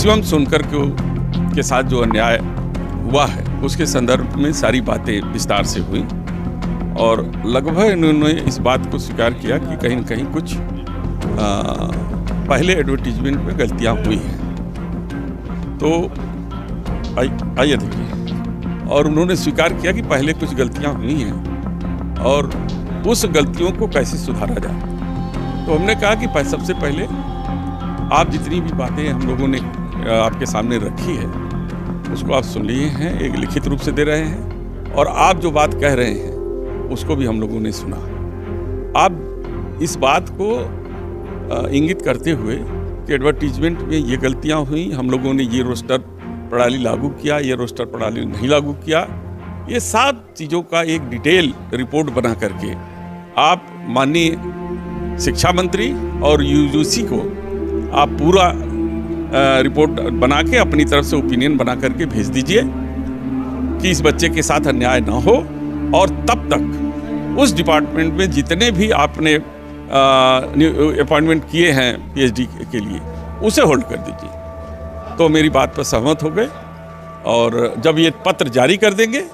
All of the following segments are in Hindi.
शिवम सोनकर के साथ जो अन्याय हुआ है उसके संदर्भ में सारी बातें विस्तार से हुई और लगभग इन्होंने इस बात को स्वीकार किया कि कहीं न कहीं कुछ पहले एडवर्टीजमेंट में गलतियां हुई हैं। तो आइए देखिए, और उन्होंने स्वीकार किया कि पहले कुछ गलतियां हुई हैं और उस गलतियों को कैसे सुधारा जाए। तो हमने कहा कि सबसे पहले आप जितनी भी बातें हम लोगों ने आपके सामने रखी है उसको आप सुन लिए हैं, एक लिखित रूप से दे रहे हैं, और आप जो बात कह रहे हैं उसको भी हम लोगों ने सुना। आप इस बात को इंगित करते हुए कि एडवर्टीजमेंट में ये गलतियां हुई, हम लोगों ने ये रोस्टर प्रणाली लागू किया, ये रोस्टर प्रणाली नहीं लागू किया, ये 7 चीज़ों का एक डिटेल रिपोर्ट बना करके आप माननीय शिक्षा मंत्री और यूजीसी को आप पूरा रिपोर्ट बना के अपनी तरफ से ओपिनियन बना करके भेज दीजिए कि इस बच्चे के साथ अन्याय ना हो, और तब तक उस डिपार्टमेंट में जितने भी आपने अपॉइंटमेंट किए हैं पीएचडी के लिए उसे होल्ड कर दीजिए। तो मेरी बात पर सहमत हो गए, और जब ये पत्र जारी कर देंगे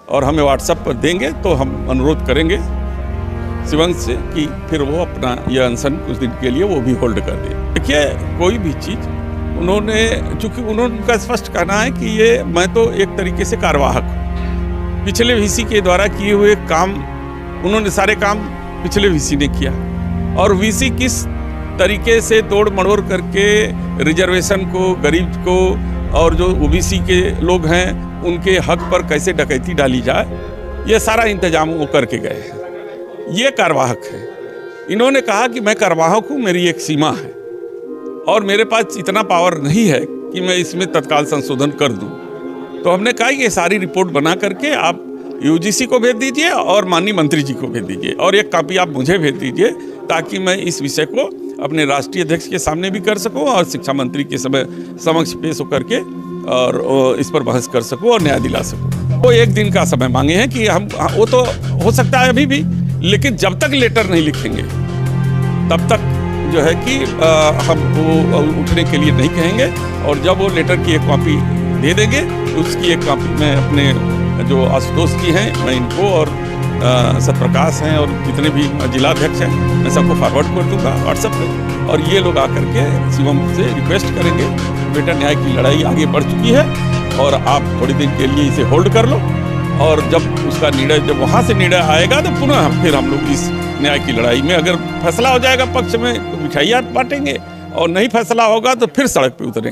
और हमें व्हाट्सएप पर देंगे तो हम अनुरोध करेंगे शिवम से कि फिर वो अपना यह अनशन कुछ दिन के लिए वो भी होल्ड कर दे। देखिए, कोई भी चीज़ चूँकि उनका स्पष्ट कहना है कि ये मैं तो एक तरीके से कार्यवाहक हूँ, पिछले वीसी के द्वारा किए हुए काम उन्होंने सारे काम पिछले वीसी ने किया, और वीसी किस तरीके से तोड़ मड़ोड़ करके रिजर्वेशन को, गरीब को और जो ओबीसी के लोग हैं उनके हक पर कैसे डकैती डाली जाए, ये सारा इंतजाम वो करके गए हैं। ये कार्यवाहक है। इन्होंने कहा कि मैं कार्यवाहक हूँ, मेरी एक सीमा है और मेरे पास इतना पावर नहीं है कि मैं इसमें तत्काल संशोधन कर दूँ। तो हमने कहा कि ये सारी रिपोर्ट बना करके आप यूजीसी को भेज दीजिए और माननीय मंत्री जी को भेज दीजिए, और एक कॉपी आप मुझे भेज दीजिए ताकि मैं इस विषय को अपने राष्ट्रीय अध्यक्ष के सामने भी कर सकूं और शिक्षा मंत्री के समक्ष पेश होकर के और इस पर बहस कर सकूं और न्याय दिला सकूं। वो एक दिन का समय मांगे हैं कि हम, वो तो हो सकता है अभी भी, लेकिन जब तक लेटर नहीं लिखेंगे तब तक जो है कि हम वो उठने के लिए नहीं कहेंगे, और जब वो लेटर की एक कॉपी दे देंगे तो उसकी एक कॉपी मैं अपने जो आशुतोष जी हैं मैं इनको और सतप्रकाश हैं और जितने भी जिलाध्यक्ष हैं मैं सबको फॉरवर्ड कर दूंगा व्हाट्सएप पे, और ये लोग आकर के शिवम से रिक्वेस्ट करेंगे बेटा न्याय की लड़ाई आगे बढ़ चुकी है और आप थोड़ी दिन के लिए इसे होल्ड कर लो, और जब उसका निर्णय, जब वहाँ से निर्णय आएगा तो पुनः फिर हम लोग इस न्याय की लड़ाई में, अगर फैसला हो जाएगा पक्ष में तो मिठाइयाँ बांटेंगे, और नहीं फैसला होगा तो फिर सड़क पे उतरेंगे।